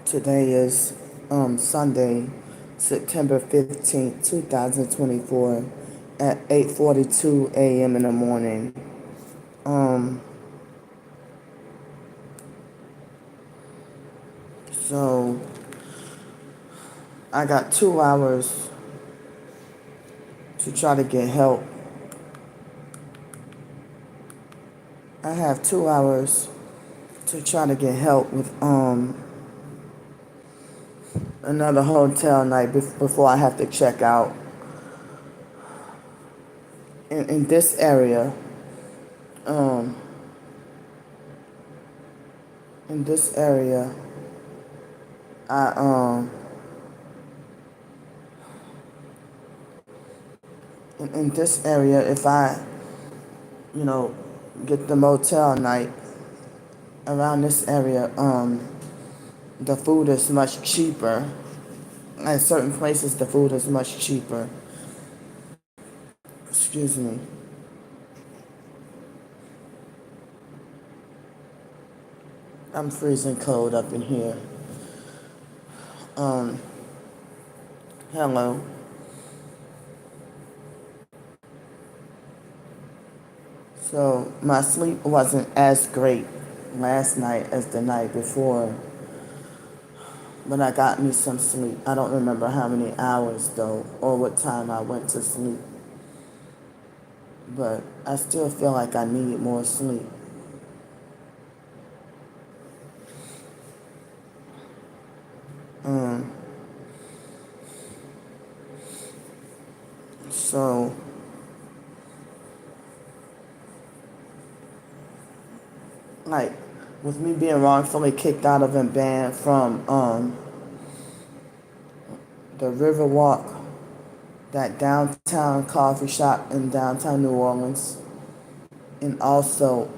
Today is Sunday, September 15th, 2024 at 8:42 a.m. in the morning. Um, so I got 2 hours to try to get help. I have 2 hours to try to get help with another hotel night before I have to check out. In this area, um, in this area, I in this area, if I get the motel night around this area, the food is much cheaper. At certain places, the food is much cheaper. Excuse me. I'm freezing cold up in here. Um, Hello. So my sleep wasn't as great last night as the night before, but I got me some sleep. I don't remember how many hours though, or what time I went to sleep. But I still feel like I need more sleep. Um, so like with me being wrongfully kicked out of and banned from the Riverwalk, that downtown coffee shop in downtown New Orleans, and also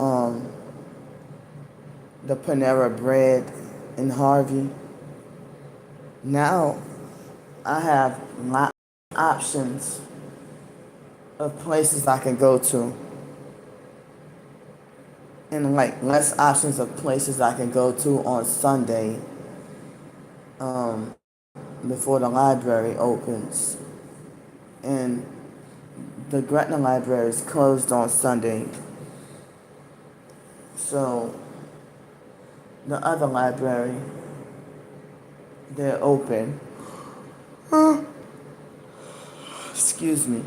the Panera Bread in Harvey. Now I have lots of options of places I can go to, and like less options of places I can go to on Sunday before the library opens. And the Gretna Library is closed on Sunday. So the other library, they're open. Excuse me.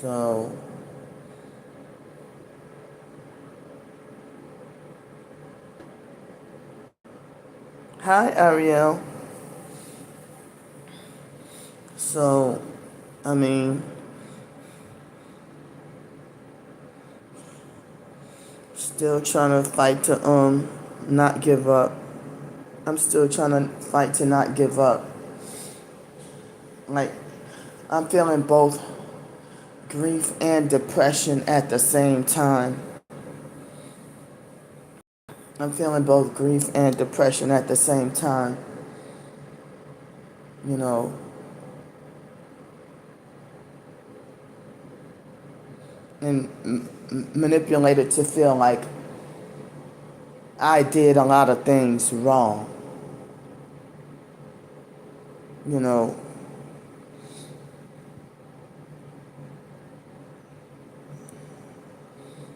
So hi Ariel. So I mean, still trying to fight to not give up. I'm still trying to fight to not give up. Like I'm feeling both grief and depression at the same time. I'm feeling both grief and depression at the same time. You know, and manipulated to feel like I did a lot of things wrong. You know,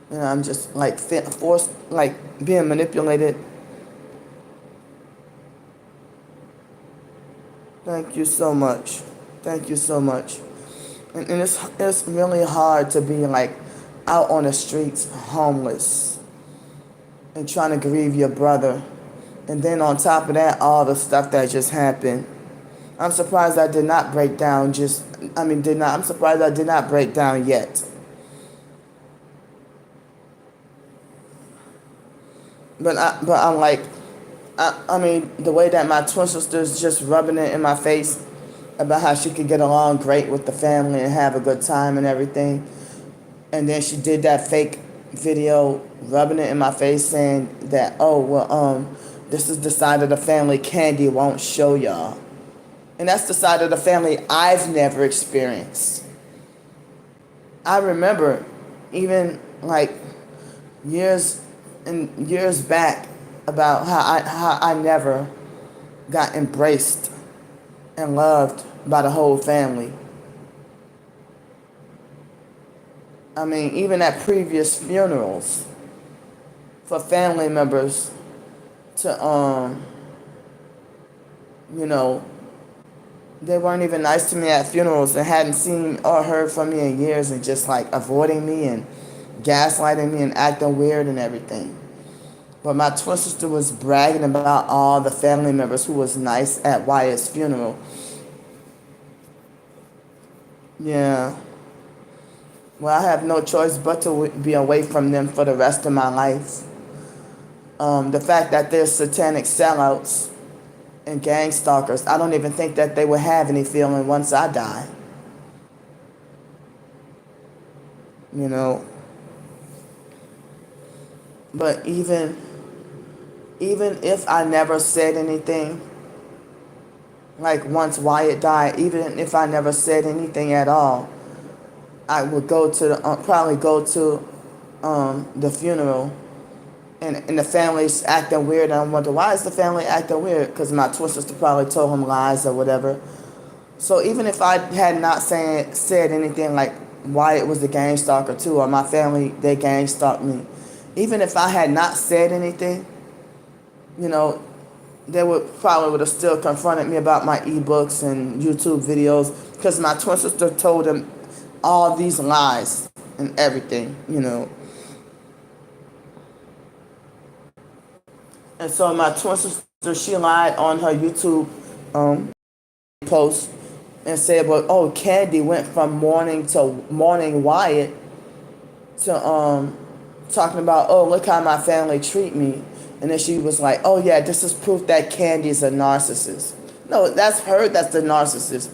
and I'm just like forced, like being manipulated. Thank you so much. Thank you so much. And it's really hard to be like out on the streets homeless and trying to grieve your brother. And then on top of that, all the stuff that just happened. I'm surprised I did not break down I'm surprised I did not break down yet. But I'm like, I mean, the way that my twin sister's just rubbing it in my face about how she could get along great with the family and have a good time and everything. And then she did that fake video rubbing it in my face saying that, oh, well, this is the side of the family Candy won't show y'all. And that's the side of the family I've never experienced. I remember even like years and years back about how I never got embraced and loved by the whole family. I mean, even at previous funerals for family members to you know, they weren't even nice to me at funerals and hadn't seen or heard from me in years and just like avoiding me and gaslighting me and acting weird and everything. But my twin sister was bragging about all the family members who was nice at Wyatt's funeral. Yeah. Well, I have no choice but to be away from them for the rest of my life. The fact that they're satanic sellouts and gang stalkers, I don't even think that they will have any feeling once I die. You know. But even if I never said anything, like once Wyatt died, even if I never said anything at all, I would go to probably go to the funeral, and the family's acting weird. And I wonder, why is the family acting weird? Because my twin sister probably told him lies or whatever. So even if I had not said anything like Wyatt was the gang stalker too, or my family, they gang stalked me, even if I had not said anything, you know, they would have still confronted me about my ebooks and YouTube videos, because my twin sister told them all these lies and everything, you know. And so my twin sister, she lied on her YouTube post and said, well, oh, Candy went from mourning Wyatt to talking about, oh, look how my family treat me. And then she was like, oh yeah, this is proof that Candy's a narcissist. No, that's her that's the narcissist.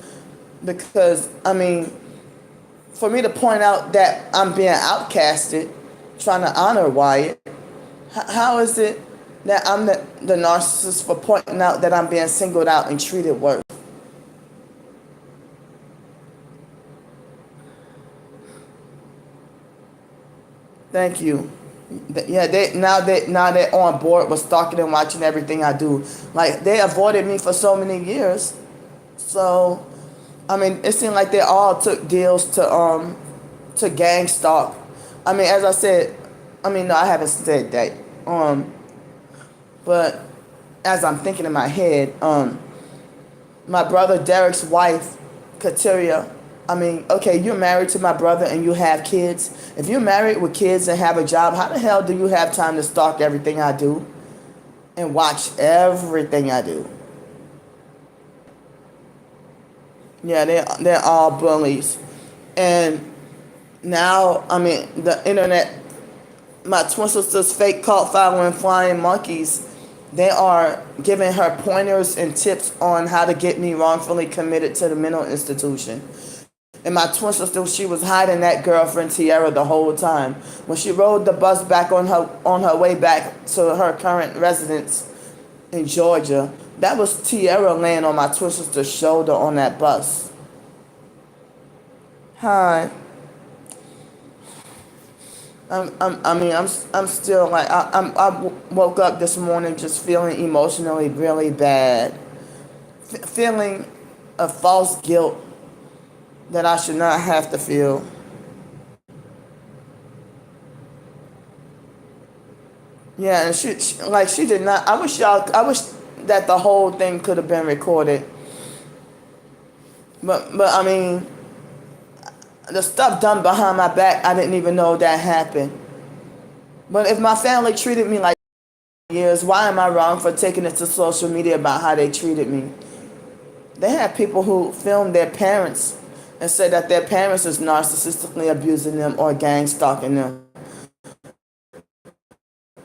Because, I mean, for me to point out that I'm being outcasted, trying to honor Wyatt, how is it that I'm the narcissist for pointing out that I'm being singled out and treated worse? Thank you. Yeah, now they're on board with stalking and watching everything I do. Like, they avoided me for so many years. So, I mean, it seemed like they all took deals to gang stalk. I mean, as I said, I mean, no, I haven't said that. But as I'm thinking in my head, my brother Derek's wife, Kateria, I mean, okay, you're married to my brother and you have kids. If you're married with kids and have a job, how the hell do you have time to stalk everything I do and watch everything I do? Yeah, they're all bullies. And now, I mean, the internet, my twin sister's fake cult following flying monkeys, they are giving her pointers and tips on how to get me wrongfully committed to the mental institution. And my twin sister, she was hiding that girlfriend Tiara the whole time. When she rode the bus back on her way back to her current residence in Georgia, that was Tiara laying on my twin sister's shoulder on that bus. Hi. I'm still like, I woke up this morning just feeling emotionally really bad. Feeling a false guilt that I should not have to feel. Yeah, and she did not. I wish that the whole thing could have been recorded. But I mean, the stuff done behind my back, I didn't even know that happened. But if my family treated me like years, why am I wrong for taking it to social media about how they treated me? They have people who film their parents and say that their parents is narcissistically abusing them or gang stalking them.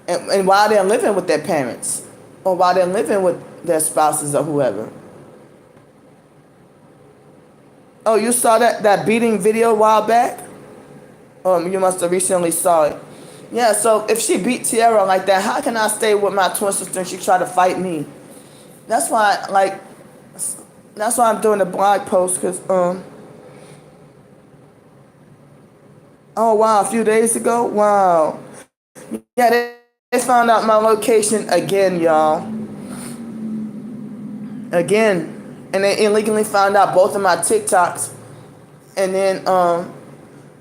And while they're living with their parents, or while they're living with their spouses or whoever. Oh, you saw that beating video a while back? You must have recently saw it. Yeah, so if she beat Tiara like that, how can I stay with my twin sister and she try to fight me? That's why, I'm doing the blog post, because Oh wow, a few days ago. Wow. Yeah, they found out my location again, y'all. Again, and they illegally found out both of my TikToks, and then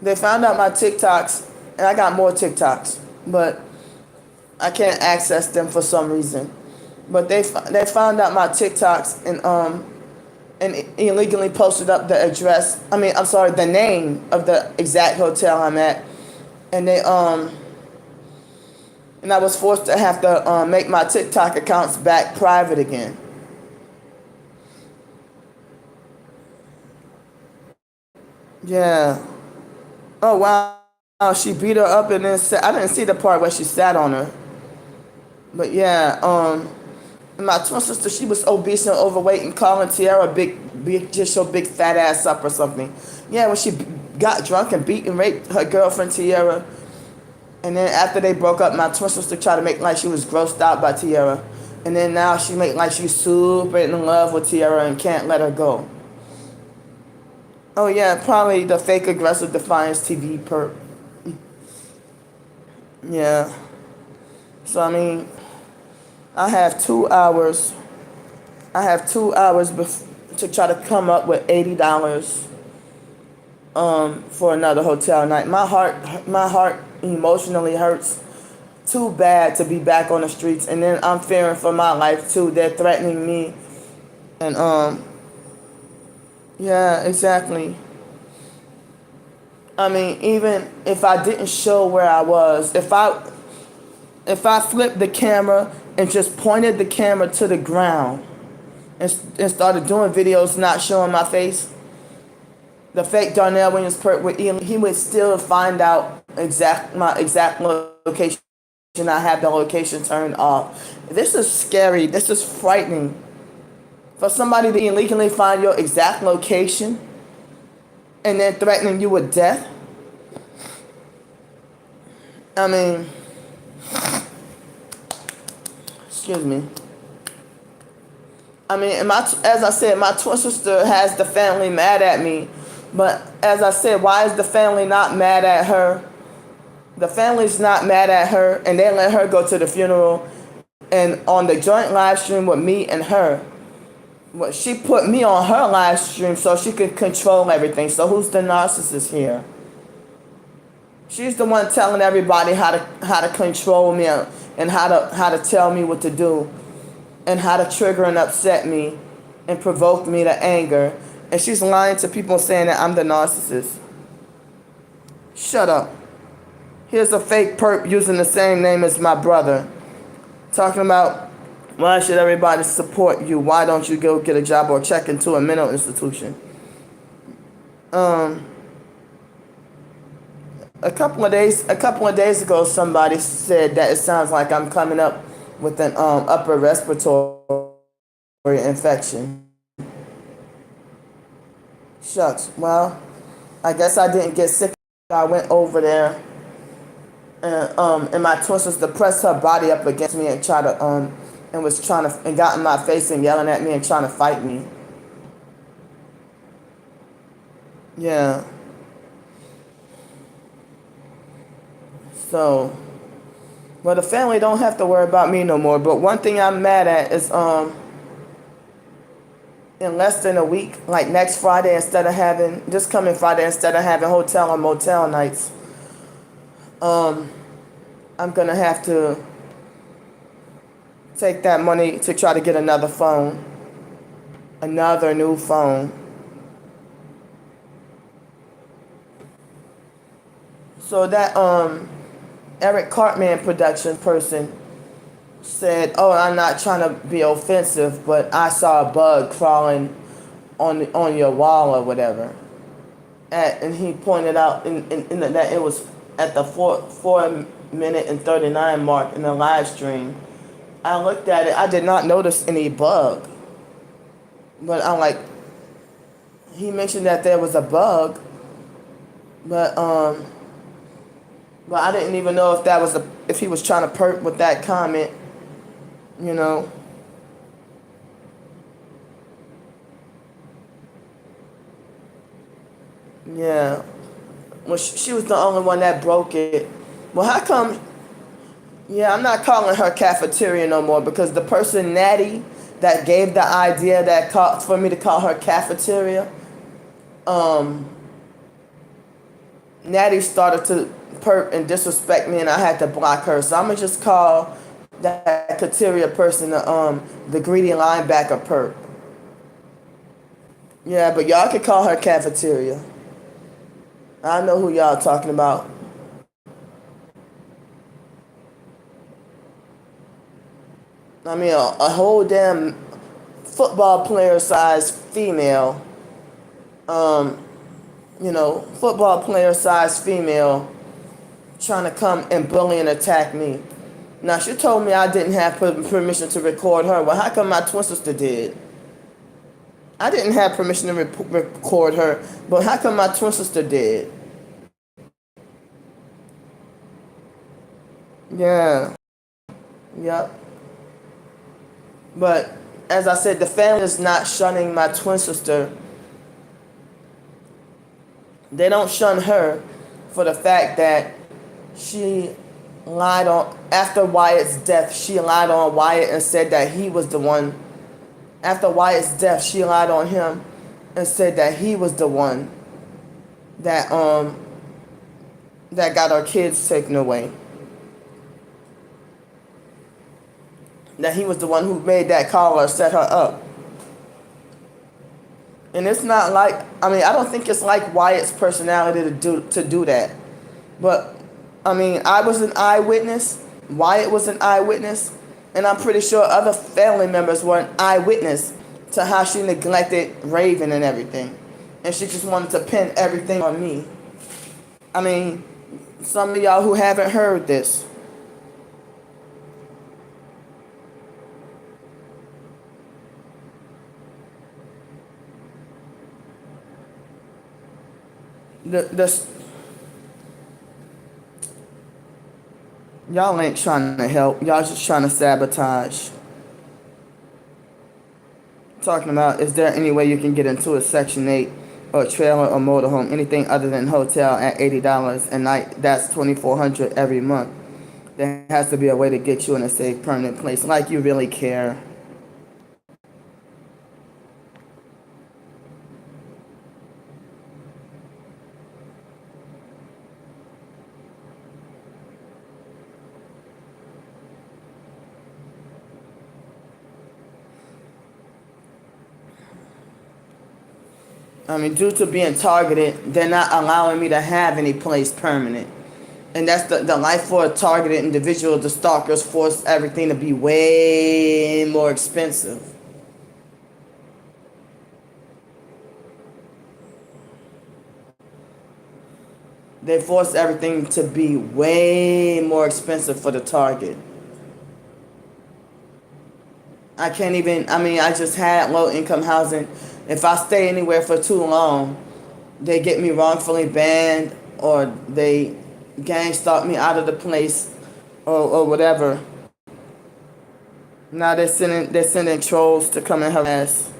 they found out my TikToks, and I got more TikToks, but I can't access them for some reason. But they found out my TikToks and illegally posted up the address. I mean, I'm sorry, the name of the exact hotel I'm at, and they and I was forced to have to make my TikTok accounts back private again. Yeah. Oh wow. She beat her up and then I didn't see the part where she sat on her. But yeah, my twin sister, she was obese and overweight and calling Tiara big, just your big fat ass up or something. Yeah, when she got drunk and beat and raped her girlfriend Tiara, and then after they broke up, my twin sister tried to make like she was grossed out by Tiara, and then now she make like she's super in love with Tiara and can't let her go. Oh yeah, probably the fake aggressive defiance TV perp. Yeah. So I mean, I have 2 hours. I have 2 hours to try to come up with $80 for another hotel night. My heart emotionally hurts too bad to be back on the streets, and then I'm fearing for my life too. They're threatening me, and yeah, exactly. I mean, even if I didn't show where I was, if I flipped the camera and just pointed the camera to the ground and started doing videos not showing my face, the fake Darnell Williams perk would he would still find out my exact location. I have the location turned off. This is scary. This is frightening. For somebody to illegally find your exact location and then threatening you with death. I mean, excuse me. I mean, as I said, my twin sister has the family mad at me. But as I said, why is the family not mad at her? The family's not mad at her, and they let her go to the funeral. And on the joint live stream with me and her, she put me on her live stream so she could control everything. So who's the narcissist here? She's the one telling everybody how to control me and how to tell me what to do and how to trigger and upset me and provoke me to anger. And she's lying to people saying that I'm the narcissist. Shut up. Here's a fake perp using the same name as my brother, talking about why should everybody support you? Why don't you go get a job or check into a mental institution? A couple of days ago, somebody said that it sounds like I'm coming up with an upper respiratory infection. Shucks. Well, I guess I didn't get sick. I went over there, and my twin sister pressed her body up against me and tried to and was trying to and got in my face and yelling at me and trying to fight me. Yeah. So, well, the family don't have to worry about me no more. But one thing I'm mad at is in less than a week, like next Friday, this coming Friday, instead of having hotel and motel nights, I'm gonna have to take that money to try to get another new phone. So that Eric Cartman production person said, "Oh, I'm not trying to be offensive, but I saw a bug crawling on your wall or whatever." And he pointed out that it was at the 4 minute and 39 mark in the live stream. I looked at it. I did not notice any bug, but I'm like, he mentioned that there was a bug, but I didn't even know if he was trying to perk with that comment, you know. Yeah. Well, she was the only one that broke it. Well, how come? Yeah, I'm not calling her cafeteria no more because the person Natty that gave the idea that for me to call her cafeteria, um, Natty started to perp and disrespect me, and I had to block her. So I'm gonna just call that cafeteria person the greedy linebacker perp. Yeah, but y'all can call her cafeteria. I know who y'all talking about. I mean, a whole damn football player size female, um, football player size female trying to come and bully and attack me. Now, she told me I didn't have permission to record her. Well, how come my twin sister did? I didn't have permission to record her, but how come my twin sister did? Yeah. Yep. But as I said, the family is not shunning my twin sister. They don't shun her for the fact that she lied on, after Wyatt's death, she lied on Wyatt and said that he was the one. After Wyatt's death, she lied on him and said that he was the one that that got our kids taken away. That he was the one who made that call or set her up. And it's not like, I mean, I don't think it's like Wyatt's personality to do that. But I mean, I was an eyewitness. Wyatt was an eyewitness. And I'm pretty sure other family members were an eyewitness to how she neglected Raven and everything. And she just wanted to pin everything on me. I mean, some of y'all who haven't heard this. Y'all ain't trying to help. Y'all just trying to sabotage. Talking about, is there any way you can get into a Section 8 or trailer or motorhome, anything other than hotel at $80 a night? That's $2,400 every month. There has to be a way to get you in a safe, permanent place. Like you really care. I mean, due to being targeted, they're not allowing me to have any place permanent. And that's the life for a targeted individual. The stalkers force everything to be way more expensive. They force everything to be way more expensive for the target. I can't even, I mean, I just had low income housing. If I stay anywhere for too long, they get me wrongfully banned or they gang stalk me out of the place or whatever. Now they're sending trolls to come and harass.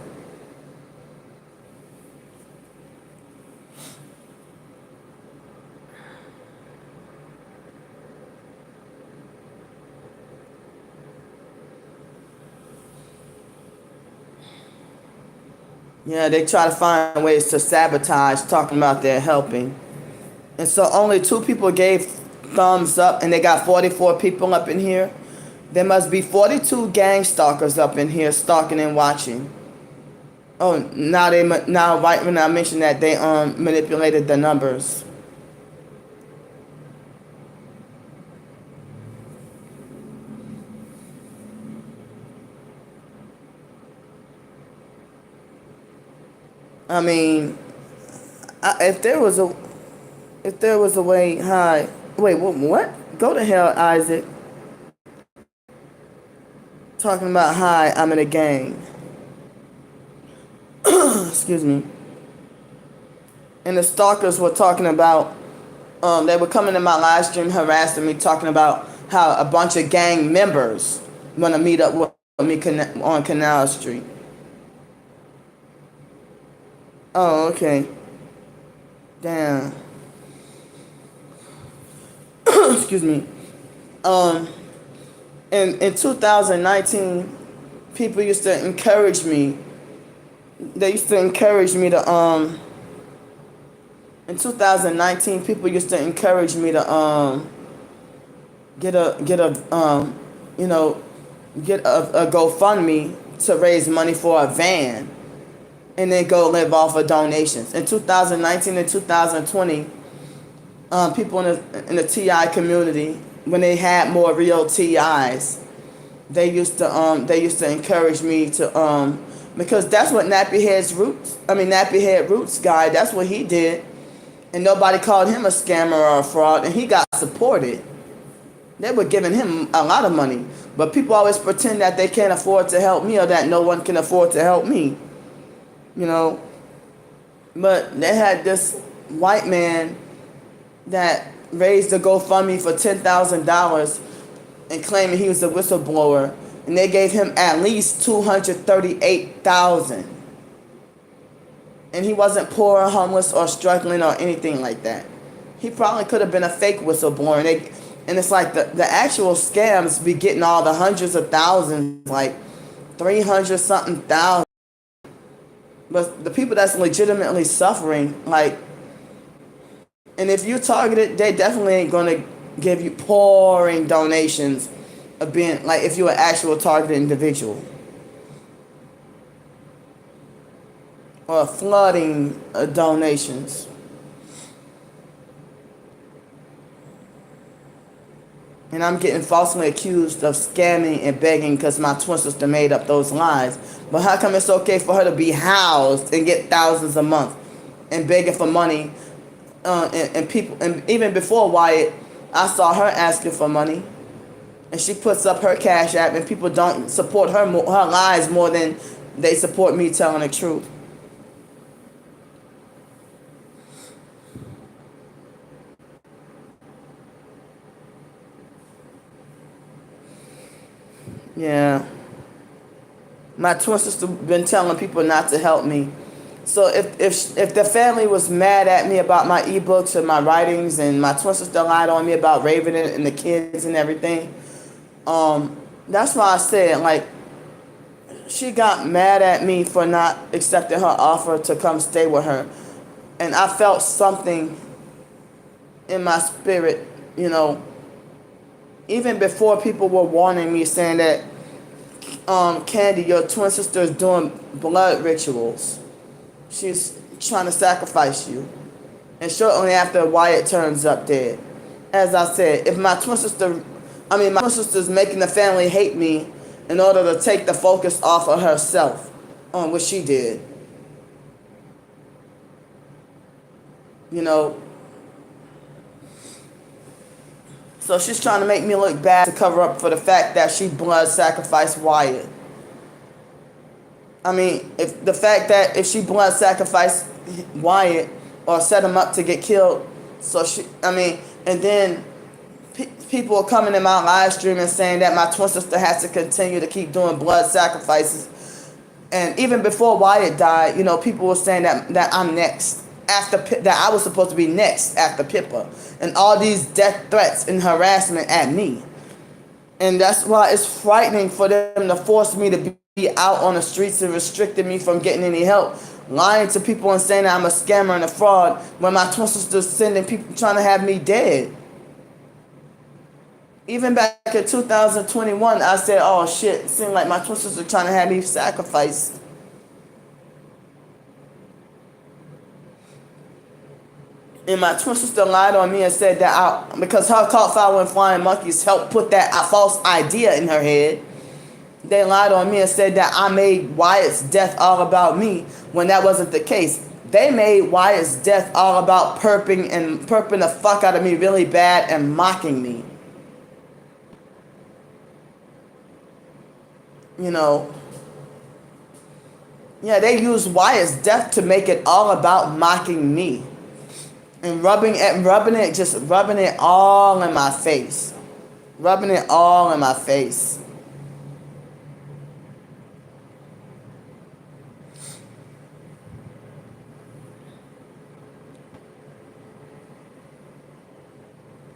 Yeah, they try to find ways to sabotage, talking about they're helping. And so only 2 people gave thumbs up, and they got 44 people up in here. There must be 42 gang stalkers up in here stalking and watching. Oh, now right when I mentioned that, they manipulated the numbers. I mean, if there was a way, hi, wait, what? Go to hell, Isaac. Talking about, hi, I'm in a gang. Excuse me. And the stalkers were talking about, they were coming to my live stream harassing me, talking about how a bunch of gang members want to meet up with me on Canal Street. Oh, okay. Damn. excuse me. Um, in 2019, people used to encourage me. They used to encourage me to In 2019, people used to encourage me to get a you know get a GoFundMe to raise money for a van, and then go live off of donations. In 2019 and 2020, people in the TI community, when they had more real TIs, they used to encourage me to because that's what Nappy Head Roots guy, that's what he did, and nobody called him a scammer or a fraud, and he got supported. They were giving him a lot of money, but people always pretend that they can't afford to help me or that no one can afford to help me, you know. But they had this white man that raised a GoFundMe for $10,000 and claiming he was a whistleblower, and they gave him at least $238,000, and he wasn't poor or homeless or struggling or anything like that. He probably could have been a fake whistleblower, and it's like the actual scams be getting all the hundreds of thousands, like 300 something thousand. But the people that's legitimately suffering, like, and if you targeted, they definitely ain't gonna give you pouring donations of being like if you're an actual targeted individual, or flooding donations. And I'm getting falsely accused of scamming and begging because my twin sister made up those lies. But how come it's okay for her to be housed and get thousands a month and begging for money? And people, and even before Wyatt, I saw her asking for money, and she puts up her Cash App, and people don't support her lies more than they support me telling the truth. Yeah. My twin sister been telling people not to help me. So if the family was mad at me about my ebooks and my writings, and my twin sister lied on me about Raven and the kids and everything, that's why I said, like, she got mad at me for not accepting her offer to come stay with her, and I felt something in my spirit, you know, even before people were warning me, saying that, Candy, your twin sister is doing blood rituals. She's trying to sacrifice you. And shortly after, Wyatt turns up dead. As I said, if my twin sister's making the family hate me in order to take the focus off of herself, on what she did. You know, so she's trying to make me look bad to cover up for the fact that she blood sacrificed Wyatt. I mean, if she blood sacrificed Wyatt or set him up to get killed, and then people are coming in my live stream and saying that my twin sister has to continue to keep doing blood sacrifices. And even before Wyatt died, you know, people were saying that I'm next. That I was supposed to be next after Pippa, and all these death threats and harassment at me. And that's why it's frightening for them to force me to be out on the streets and restricting me from getting any help, lying to people and saying that I'm a scammer and a fraud, when my twin sister's sending people trying to have me dead. Even back in 2021, I said, oh shit, it seemed like my twin sister trying to have me sacrificed. And my twin sister lied on me and said that because her cult following flying monkeys helped put that false idea in her head. They lied on me and said that I made Wyatt's death all about me, when that wasn't the case. They made Wyatt's death all about perping the fuck out of me really bad and mocking me. You know. Yeah, they used Wyatt's death to make it all about mocking me. And rubbing it all in my face. Rubbing it all in my face.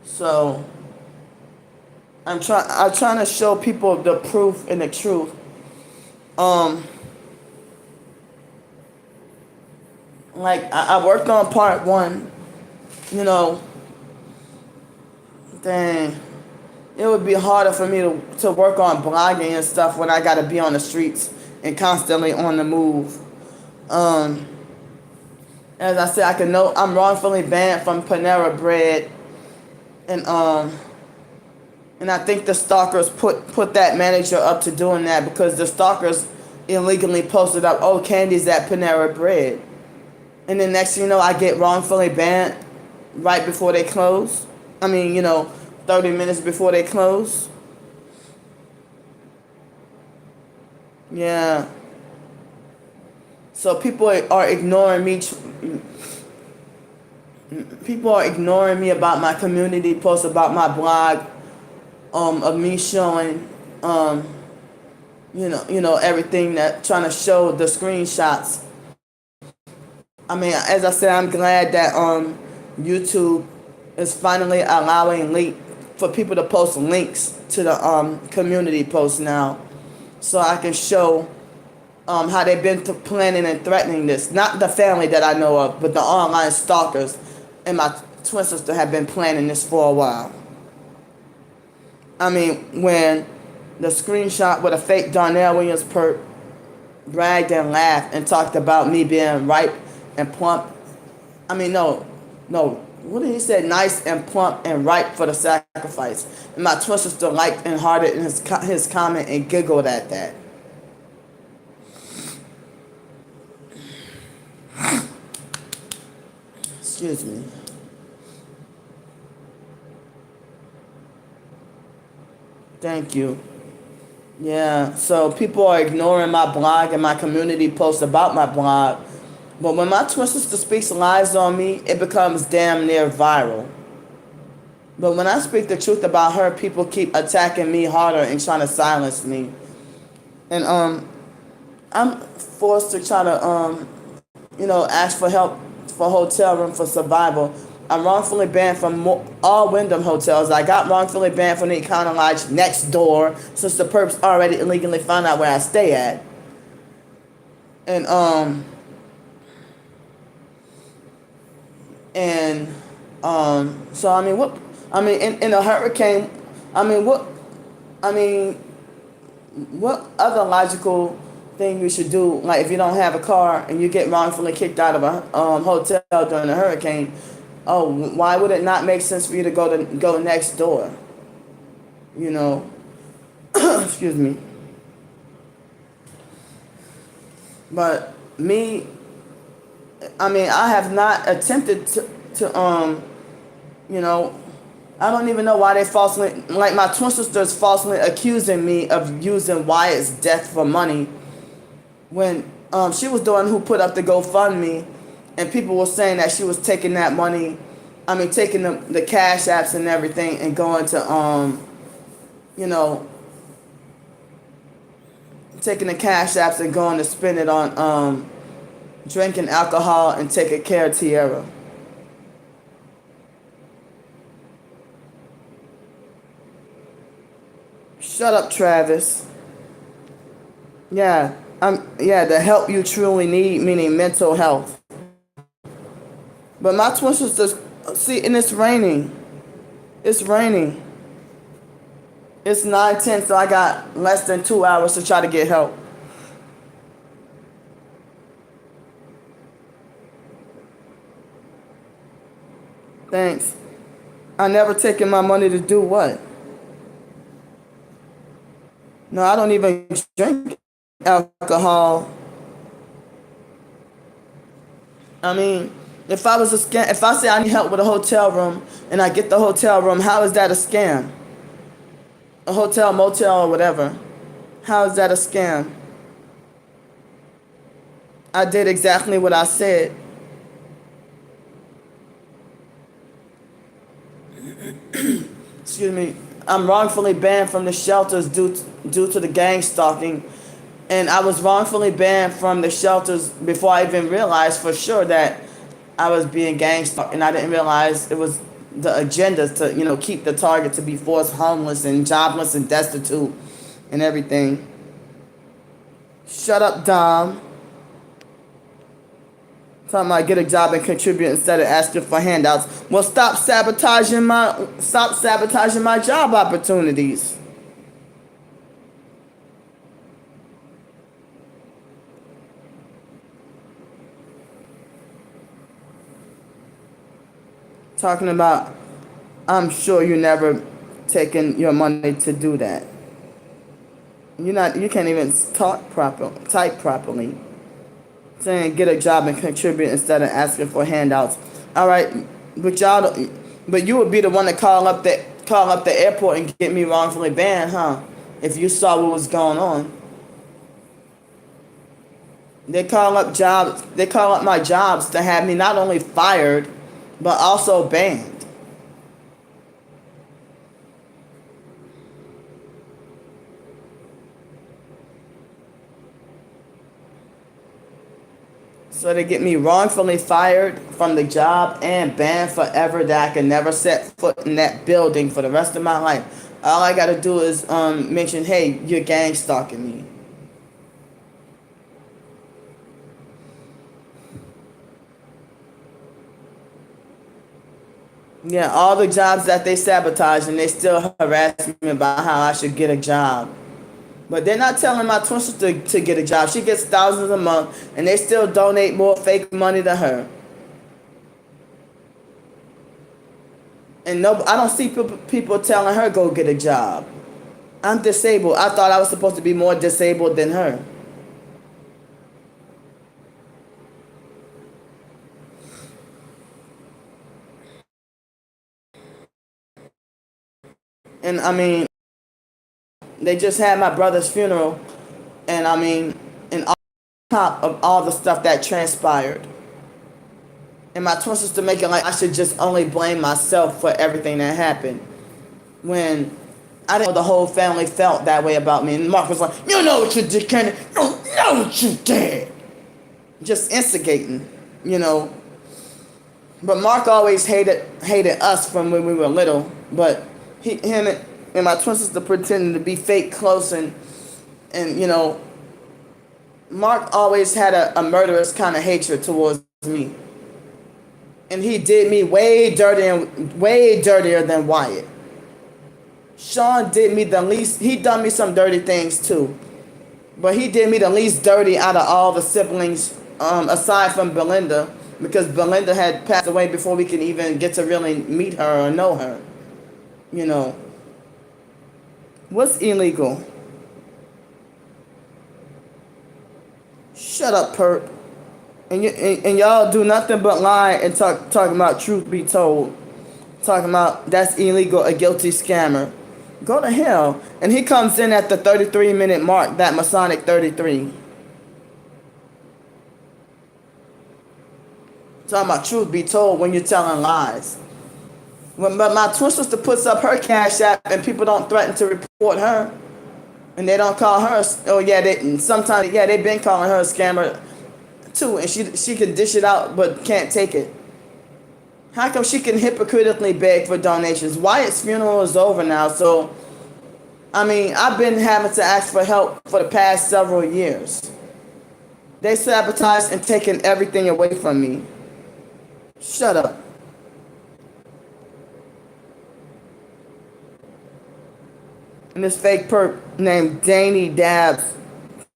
So, I'm trying to show people the proof and the truth. Um, like I worked on part one, you know, dang, it would be harder for me to work on blogging and stuff when I gotta be on the streets and constantly on the move. Um, as I said, I can know I'm wrongfully banned from Panera Bread, and and I think the stalkers put that manager up to doing that because the stalkers illegally posted up, oh, Candy's at Panera Bread. And then next thing you know, I get wrongfully banned right before they close. I mean, 30 minutes before they close. Yeah. So people are ignoring me about my community posts about my blog, of me showing, everything, that trying to show the screenshots. I mean, as I said, I'm glad that YouTube is finally allowing for people to post links to the community posts now, so I can show how they've been planning and threatening this. Not the family that I know of, but the online stalkers and my twin sister have been planning this for a while. I mean, when the screenshot with a fake Darnell Williams perp bragged and laughed and talked about me being ripe and plump. I mean, no. What did he say? Nice and plump and ripe for the sacrifice. And my twin sister liked and hearted in his comment and giggled at that. Excuse me. Thank you. Yeah, so people are ignoring my blog and my community posts about my blog. But when my twin sister speaks lies on me, it becomes damn near viral. But when I speak the truth about her, people keep attacking me harder and trying to silence me. And I'm forced to try to ask for help for hotel room for survival. I'm wrongfully banned from all Wyndham hotels. I got wrongfully banned from the Econo Lodge next door since the perps already illegally found out where I stay at. And so I mean, in a hurricane, I mean, what other logical thing you should do? Like if you don't have a car and you get wrongfully kicked out of a hotel during a hurricane, why would it not make sense for you to go next door? Excuse me. But me, I mean, I have not attempted to I don't even know why they falsely, like my twin sister is falsely accusing me of using Wyatt's death for money when she was the one who put up the GoFundMe, and people were saying that she was taking that money, taking the cash apps and everything and going to, taking the cash apps and going to spend it on drinking alcohol and taking care of Tierra. Shut up, Travis. Yeah, the help you truly need, meaning mental health. But my twin sisters, see, and it's raining. It's raining. It's 9:10, so I got less than 2 hours to try to get help. Thanks. I never taken my money to do what? No, I don't even drink alcohol. I mean, if I was a scam, if I say I need help with a hotel room and I get the hotel room, how is that a scam? A hotel, motel, or whatever. How is that a scam? I did exactly what I said. Excuse me. I'm wrongfully banned from the shelters due to the gang stalking. And I was wrongfully banned from the shelters before I even realized for sure that I was being gang stalked. And I didn't realize it was the agenda to, keep the target to be forced homeless and jobless and destitute and everything. Shut up, Dom. Talking about get a job and contribute instead of asking for handouts. Well, stop sabotaging my job opportunities. Talking about, I'm sure you never taken your money to do that. You can't even type properly. Saying get a job and contribute instead of asking for handouts. All right, but you would be the one to call up the airport and get me wrongfully banned, huh? If you saw what was going on. They call up my jobs to have me not only fired, but also banned. So they get me wrongfully fired from the job and banned forever, that I can never set foot in that building for the rest of my life. All I gotta do is mention, hey, you're gang stalking me. Yeah, all the jobs that they sabotage, and they still harass me about how I should get a job. But they're not telling my twin sister to get a job. She gets thousands a month, and they still donate more fake money to her. And no, I don't see people telling her go get a job. I'm disabled. I thought I was supposed to be more disabled than her. And I mean, they just had my brother's funeral, and I mean, and on top of all the stuff that transpired, and my twin sister making like I should just only blame myself for everything that happened, when I didn't know the whole family felt that way about me. And Mark was like, "You know what you did, Kenny? You know what you did." Just instigating, But Mark always hated us from when we were little, but him and my twin sister pretending to be fake close, and Mark always had a murderous kind of hatred towards me, and he did me way dirtier than Wyatt. Sean did me the least. He done me some dirty things too, but he did me the least dirty out of all the siblings, aside from Belinda, because Belinda had passed away before we could even get to really meet her or know her. What's illegal? Shut up, perp. And y'all do nothing but lie and talking about truth be told. Talking about that's illegal, a guilty scammer. Go to hell. And he comes in at the 33-minute mark, that Masonic 33. Talking about truth be told when you're telling lies. But my twin sister puts up her cash app and people don't threaten to report her. And they don't call her, sometimes they've been calling her a scammer too. And she can dish it out but can't take it. How come she can hypocritically beg for donations? Wyatt's funeral is over now, so, I mean, I've been having to ask for help for the past several years. They sabotaged and taken everything away from me. Shut up. And this fake perp named Dany Dabs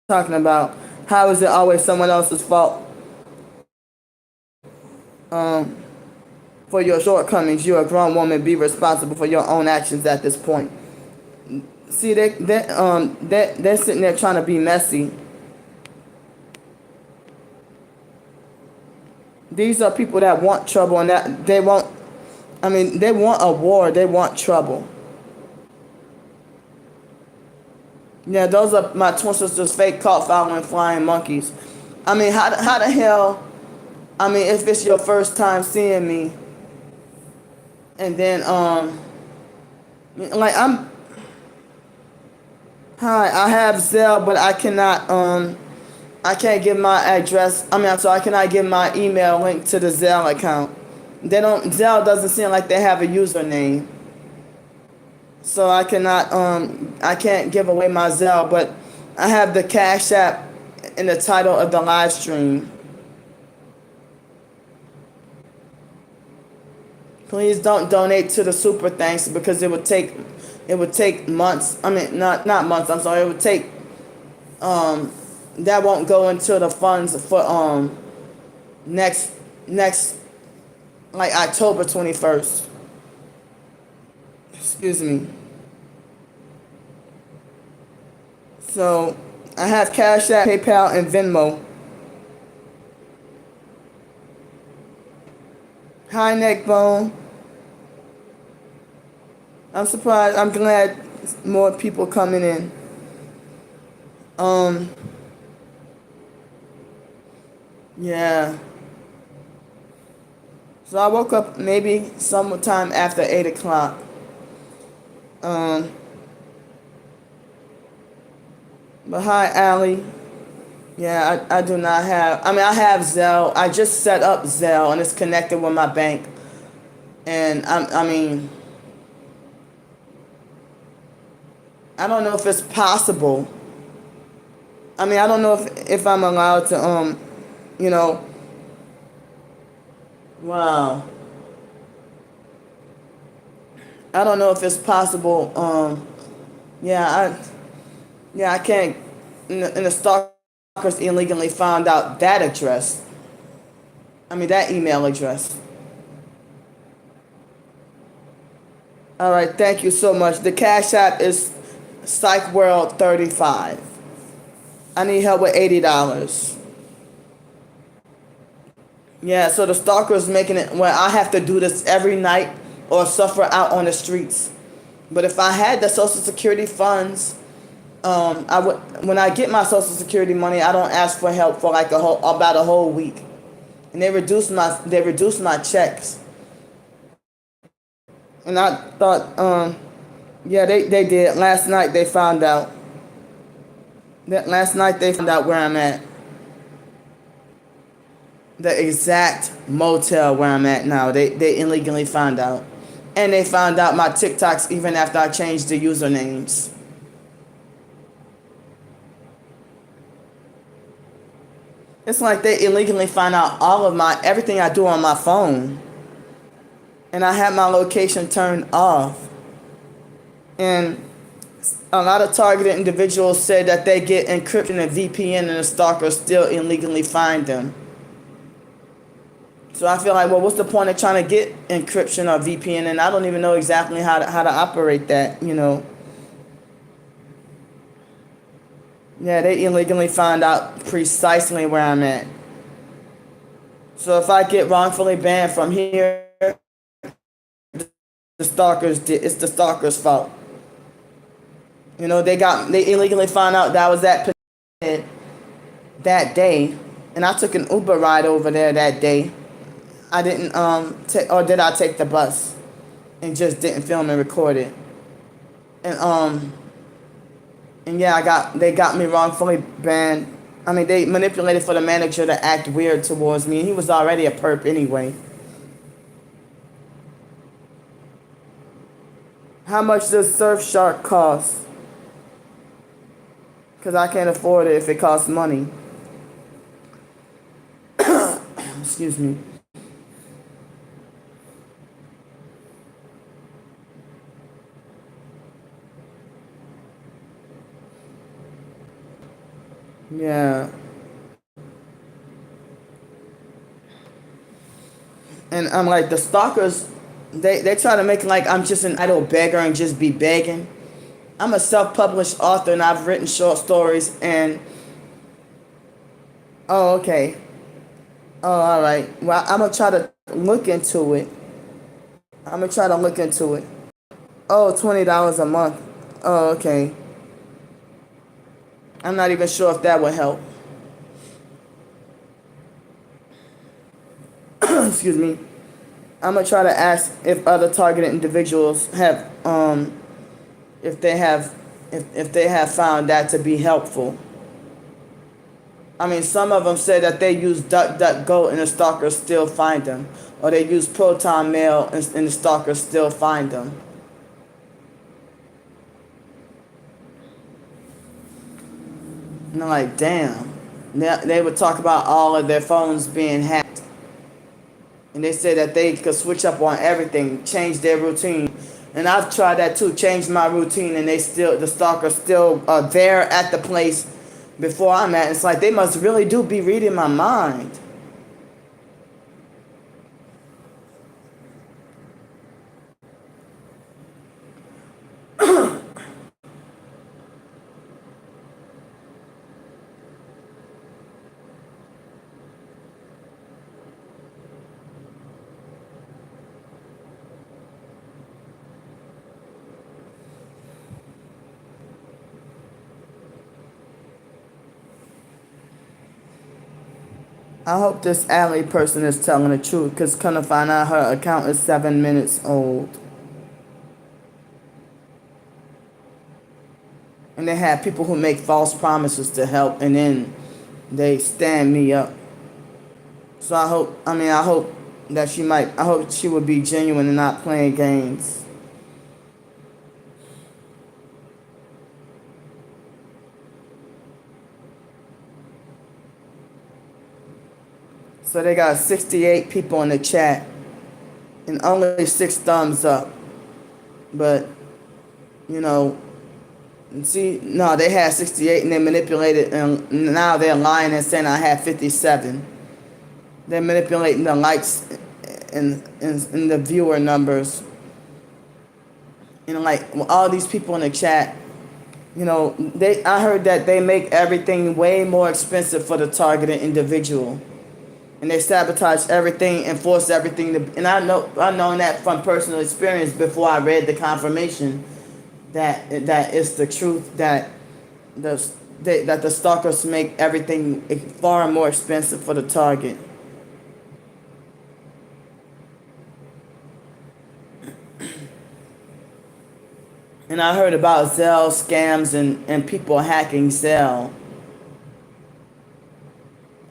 talking about how is it always someone else's fault for your shortcomings. You're a grown woman. Be responsible for your own actions at this point. See, they're sitting there trying to be messy. These are people that want trouble, and that they want a war. They want trouble. Yeah, those are my twin sister's fake cult following flying monkeys. I mean, how the hell, if it's your first time seeing me, and then, hi, I have Zelle, but I cannot, I can't give my address, I cannot give my email link to the Zelle account. they don't, Zelle doesn't seem like they have a username. So I can't give away my Zelle, but I have the Cash App in the title of the live stream. Please don't donate to the super thanks because it would take months. I mean, not months. I'm sorry. It would take that won't go into the funds for next like October 21st. Excuse me. So I have Cash App, PayPal, and Venmo. Hi, Neckbone. I'm surprised. I'm glad more people coming in. Yeah. So I woke up maybe sometime after 8 o'clock. But hi, Allie. Yeah, I do not have. I mean, I have Zelle. I just set up Zelle and it's connected with my bank. And I mean, I don't know if it's possible. I mean, I don't know if I'm allowed to, you know. Wow. I don't know if it's possible. Yeah, I can't. And the stalkers illegally found out that address. I mean, that email address. All right, thank you so much. The Cash App is PsychWorld35. I need help with $80. Yeah, so the stalkers making it where I have to do this every night or suffer out on the streets. But if I had the Social Security funds, I would. When I get my Social Security money, I don't ask for help for like about a whole week, and they reduced my checks. And I thought, yeah, they did. Last night they found out. Last night they found out where I'm at. The exact motel where I'm at now. They illegally found out. And they found out my TikToks even after I changed the usernames. It's like they illegally find out all of everything I do on my phone. And I have my location turned off. And a lot of targeted individuals said that they get encryption and VPN and the stalkers still illegally find them. So I feel like, well, what's the point of trying to get encryption or VPN? And I don't even know exactly how to operate that, you know. Yeah, they illegally found out precisely where I'm at. So if I get wrongfully banned from here, it's the stalkers' fault. You know, they illegally found out that I was at petition that day, and I took an Uber ride over there that day. I didn't or did I take the bus and just didn't film and record it? And yeah, they got me wrongfully banned. I mean, they manipulated for the manager to act weird towards me. He was already a perp anyway. How much does Surfshark cost? Because I can't afford it if it costs money. Excuse me. Yeah. And I'm like, the stalkers, they try to make it like I'm just an idle beggar and just be begging. I'm a self-published author and I've written short stories and... Oh, okay. Oh, all right. Well, I'm going to try to look into it. Oh, $20 a month. Oh, okay. I'm not even sure if that would help. Excuse me. I'm gonna try to ask if other targeted individuals have, if they have found that to be helpful. I mean, some of them said that they use DuckDuckGo and the stalkers still find them. or they use proton mail, and the stalkers still find them. And I'm like, damn. They would talk about all of their phones being hacked. And they said that they could switch up on everything, change their routine. And I've tried that too, change my routine, and the stalkers still are there at the place before I'm at. It's like they must really do be reading my mind. I hope this alley person is telling the truth, because come to find out her account is 7 minutes old. And they have people who make false promises to help, and then they stand me up. So I hope that I hope she would be genuine and not playing games. So they got 68 people in the chat and only 6 thumbs up. But, you know, see, no, they had 68 and they manipulated, and now they're lying and saying I had 57. They're manipulating the likes and the viewer numbers. You know, like all these people in the chat, you know, I heard that they make everything way more expensive for the targeted individual. And they sabotage everything and force everything to, and I known that from personal experience before I read the confirmation that it's the truth, that the stalkers make everything far more expensive for the target. And I heard about Zelle scams and people hacking Zelle.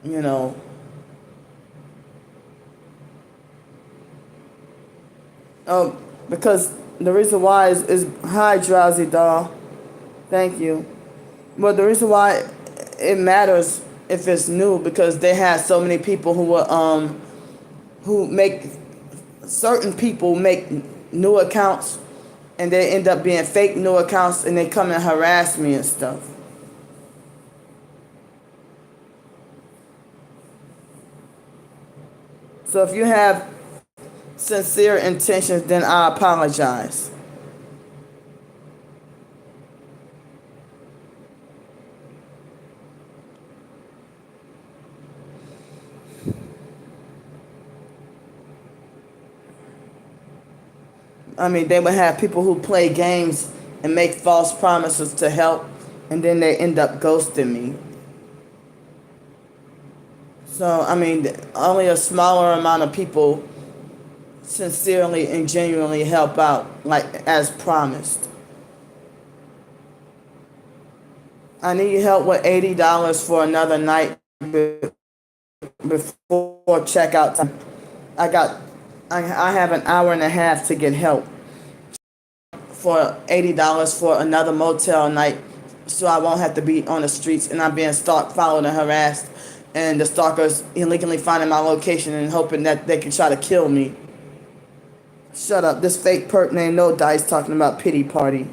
You know. Oh, because the reason why is hi, Drowsy Doll. Thank you. Well, the reason why it matters if it's new, because they have so many people who make, certain people make new accounts, and they end up being fake new accounts, and they come and harass me and stuff. So if you have sincere intentions, then I apologize. I mean, they would have people who play games and make false promises to help, and then they end up ghosting me. So, I mean, only a smaller amount of people sincerely and genuinely help out, like as promised. I need help with $80 for another night before checkout time. I have an hour and a half to get help for $80 for another motel night, so I won't have to be on the streets and I'm being stalked, followed, and harassed, and the stalkers illegally finding my location and hoping that they can try to kill me. Shut up. This fake perp named No Dice talking about pity party.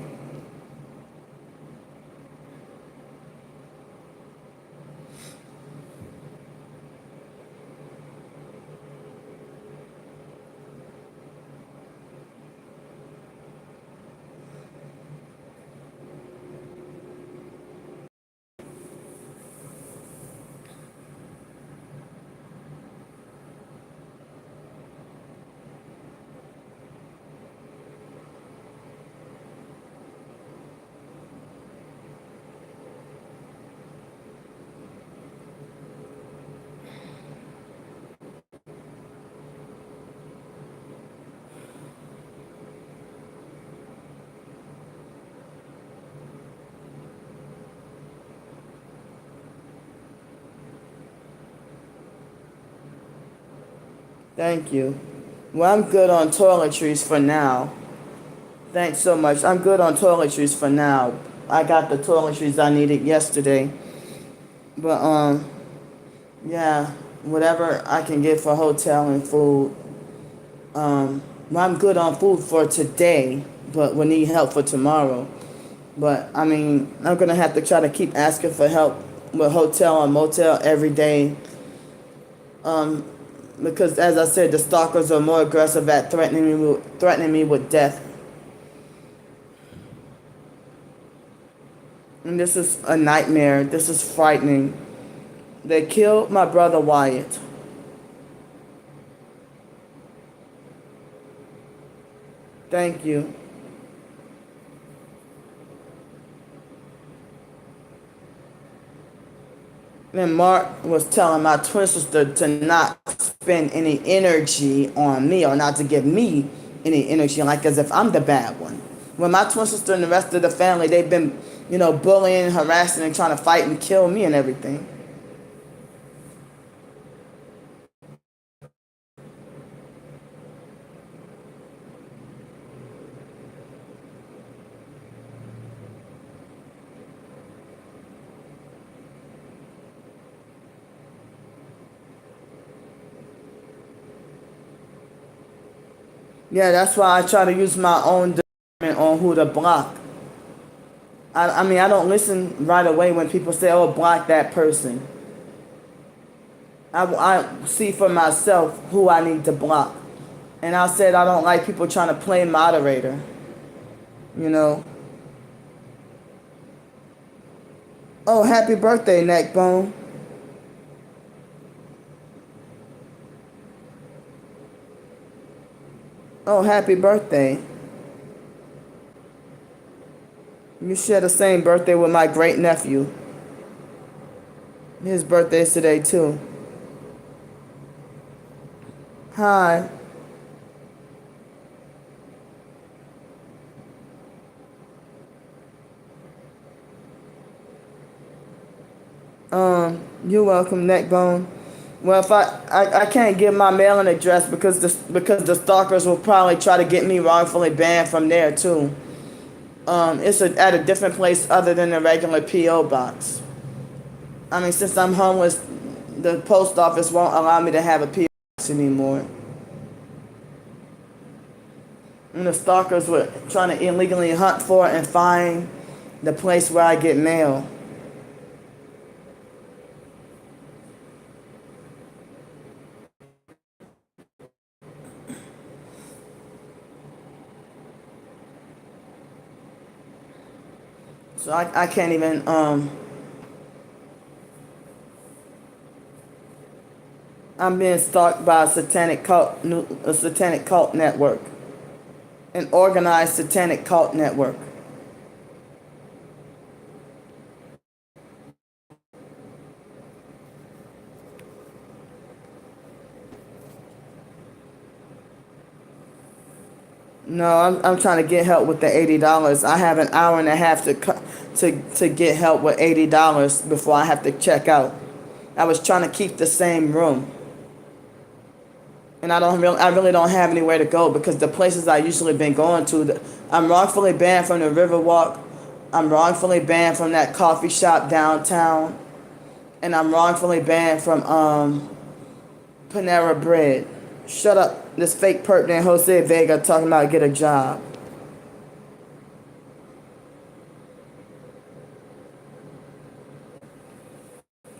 Thank you. Well, I'm good on toiletries for now. Thanks so much. I'm good on toiletries for now. I got the toiletries I needed yesterday. But yeah, whatever I can get for hotel and food. Well, I'm good on food for today, but we need help for tomorrow. But I mean, I'm gonna have to try to keep asking for help with hotel and motel every day. Because as I said, the stalkers are more aggressive at threatening me with death. And this is a nightmare. This is frightening. They killed my brother Wyatt. Thank you. And Mark was telling my twin sister to not spend any energy on me or not to give me any energy, like as if I'm the bad one. When my twin sister and the rest of the family, they've been, bullying, harassing, and trying to fight and kill me and everything. Yeah, that's why I try to use my own discernment on who to block. I mean, I don't listen right away when people say, oh, block that person. I see for myself who I need to block. And I said I don't like people trying to play moderator, you know. Oh, happy birthday, Neckbone. Oh, happy birthday. You share the same birthday with my great nephew. His birthday's today, too. Hi. You're welcome, Neckbone. Well, if I can't give my mailing address because the stalkers will probably try to get me wrongfully banned from there too. It's at a different place other than the regular PO box. I mean, since I'm homeless, the post office won't allow me to have a PO box anymore. And the stalkers were trying to illegally hunt for and find the place where I get mail. So I can't even I'm being stalked by a satanic cult network, an organized satanic cult network. No, I'm trying to get help with the $80. I have an hour and a half to get help with $80 before I have to check out. I was trying to keep the same room, and I really don't have anywhere to go because the places I usually been going to, I'm wrongfully banned from the Riverwalk. I'm wrongfully banned from that coffee shop downtown, and I'm wrongfully banned from Panera Bread. Shut up. This fake perp named Jose Vega talking about get a job.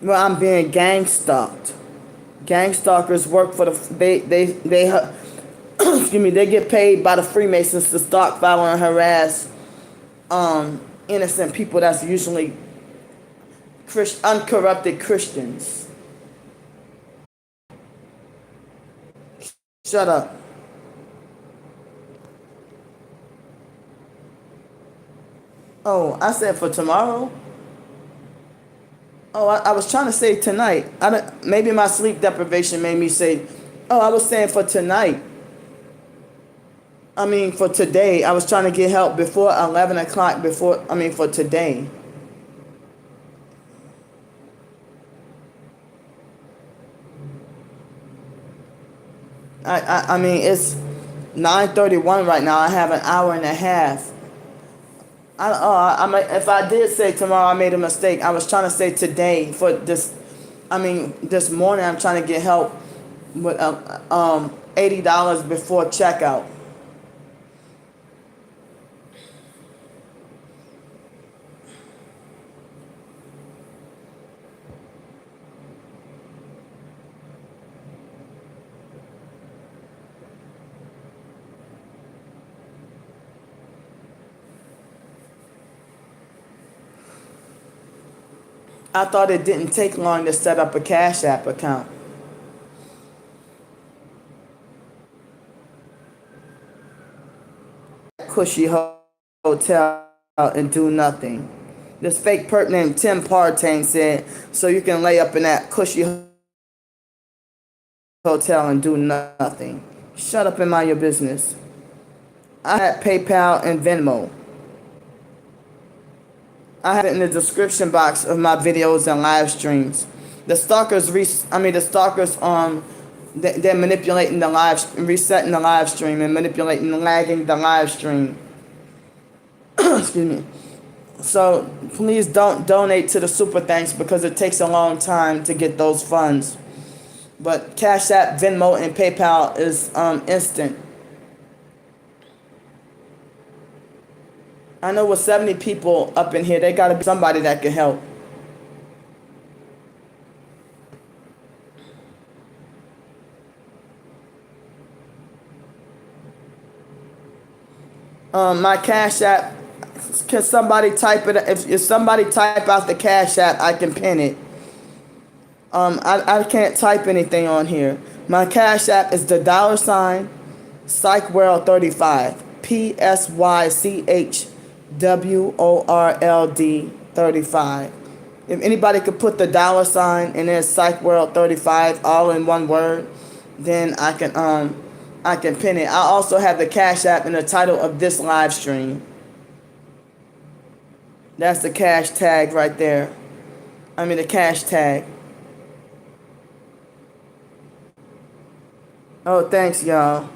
Well, I'm being gang stalked. Gangstalkers work for excuse me, they get paid by the Freemasons to stalk, follow, and harass innocent people that's usually uncorrupted Christians. Shut up. Oh, I said for tomorrow? Oh, I was trying to say tonight. Maybe my sleep deprivation made me say, oh, I was saying for tonight. I mean, for today. I was trying to get help before 11 o'clock, for today. I mean, it's 9:31 right now. I have an hour and a half. If I did say tomorrow, I made a mistake. I was trying to say today for this. I mean, this morning I'm trying to get help with $80 before checkout. I thought it didn't take long to set up a Cash App account. Cushy hotel and do nothing. This fake perp named Tim Partain said, so you can lay up in that cushy hotel and do nothing. Shut up and mind your business. I had PayPal and Venmo. I have it in the description box of my videos and live streams. The stalkers, they're manipulating the resetting the live stream and manipulating and lagging the live stream. Excuse me. So please don't donate to the super thanks because it takes a long time to get those funds. But Cash App, Venmo, and PayPal is instant. I know with 70 people up in here, they gotta be somebody that can help. My Cash App, can somebody type it? If somebody type out the Cash App, I can pin it. I can't type anything on here. My Cash App is the $ PsychWorld35. PSYCHWORLD35. If anybody could put the $ and then PsychWorld35 all in one word, then I can pin it. I also have the Cash App in the title of this live stream. That's the cash tag right there. I mean the cash tag. Oh, thanks, y'all.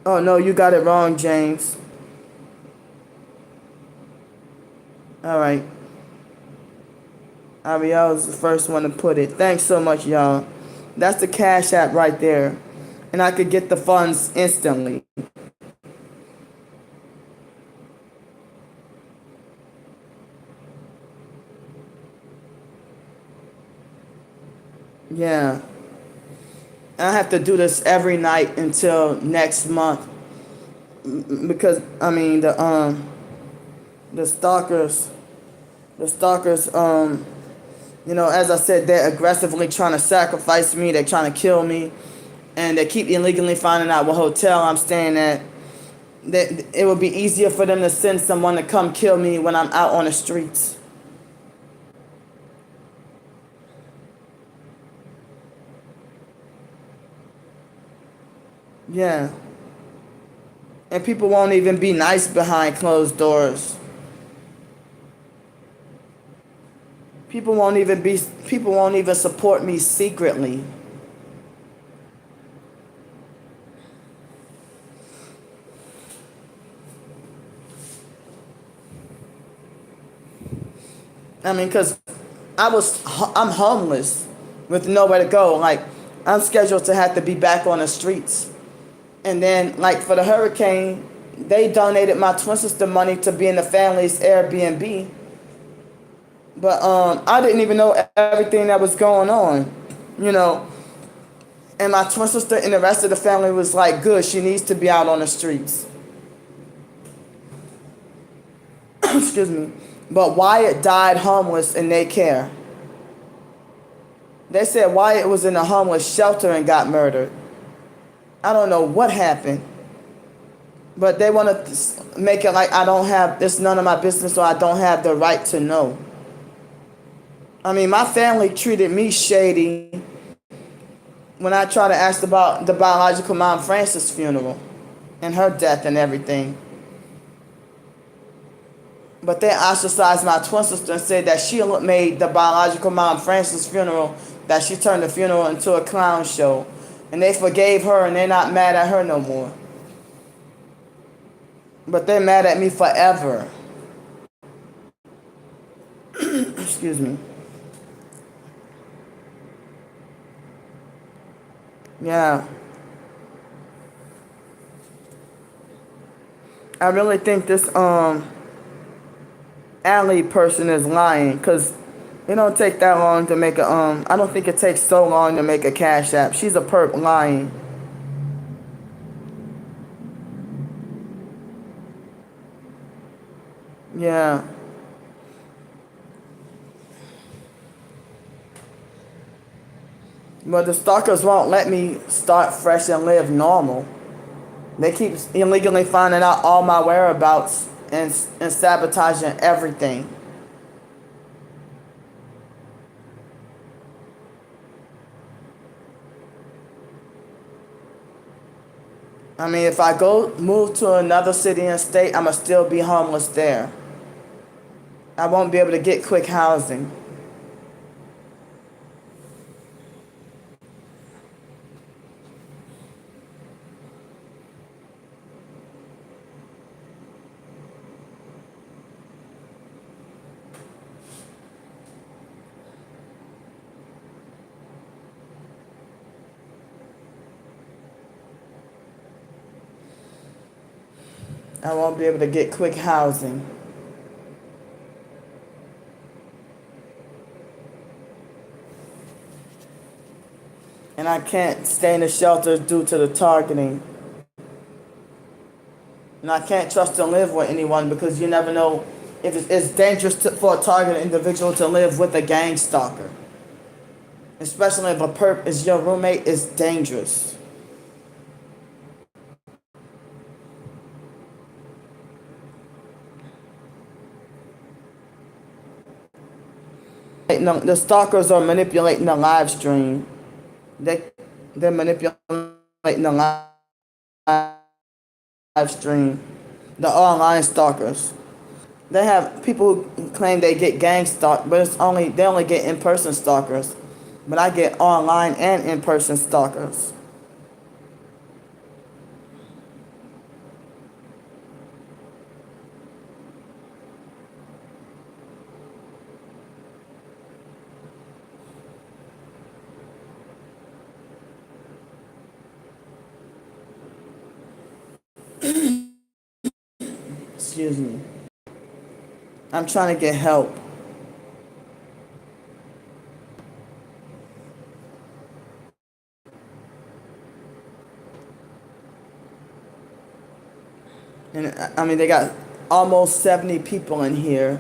Oh, no, you got it wrong, James. All right. Ariel was the first one to put it. Thanks so much, y'all. That's the Cash App right there. And I could get the funds instantly. Yeah. I have to do this every night until next month. Because, I mean, the stalkers, as I said, they're aggressively trying to sacrifice me. They're trying to kill me. And they keep illegally finding out what hotel I'm staying at. That it would be easier for them to send someone to come kill me when I'm out on the streets. Yeah. And people won't even be nice behind closed doors. People won't even support me secretly. I mean, cause I'm homeless with nowhere to go. Like, I'm scheduled to have to be back on the streets. And then, like, for the hurricane, they donated my twin sister money to be in the family's Airbnb. But I didn't even know everything that was going on, And my twin sister and the rest of the family was like, good, she needs to be out on the streets. Excuse me. But Wyatt died homeless and they care. They said Wyatt was in a homeless shelter and got murdered. I don't know what happened. But they want to make it like it's none of my business or I don't have the right to know. I mean, my family treated me shady when I tried to ask about the biological mom Frances' funeral and her death and everything. But they ostracized my twin sister and said that she made the biological mom Frances' funeral, that she turned the funeral into a clown show. And they forgave her and they're not mad at her no more. But they're mad at me forever. Excuse me. Yeah. I really think this alley person is lying, because it don't take that long to make a I don't think it takes so long to make a Cash App. She's a perp lying. Yeah. But the stalkers won't let me start fresh and live normal. They keep illegally finding out all my whereabouts and sabotaging everything. I mean, if I go move to another city and state, I'ma still be homeless there. I won't be able to get quick housing. I won't be able to get quick housing. And I can't stay in the shelters due to the targeting. And I can't trust to live with anyone because you never know if it's dangerous for a targeted individual to live with a gang stalker. Especially if a perp is your roommate, it's dangerous. No, the stalkers are manipulating the live stream. They, they're manipulating the live stream. The online stalkers. They have people who claim they get gang stalked, but they only get in-person stalkers. But I get online and in-person stalkers. Excuse me. I'm trying to get help. And I mean, they got almost 70 people in here.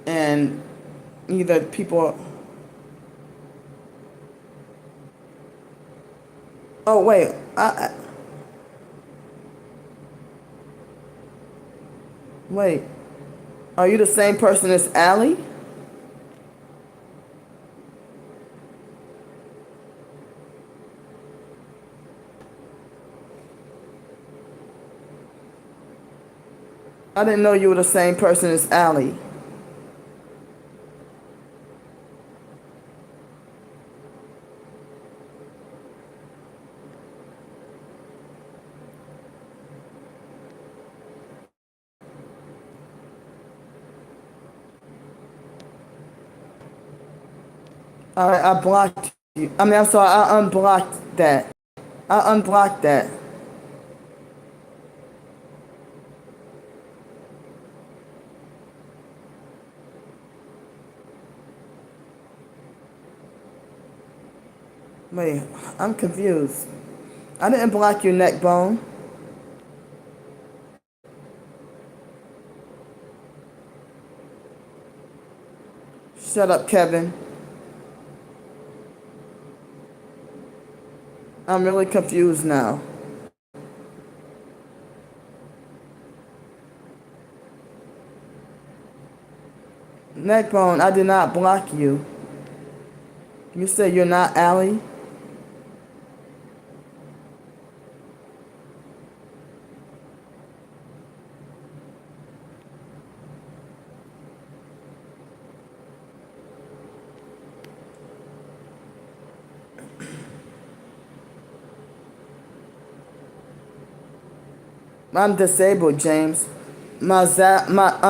And either people. Oh, wait. Wait. Are you the same person as Allie? I didn't know you were the same person as Allie. Alright, I blocked you. I mean, I'm sorry, I unblocked that. I unblocked that. Wait, I'm confused. I didn't block your neck bone. Shut up, Kevin. I'm really confused now. Neckbone, I did not block you. You said you're not Allie? I'm disabled, James. My PayPal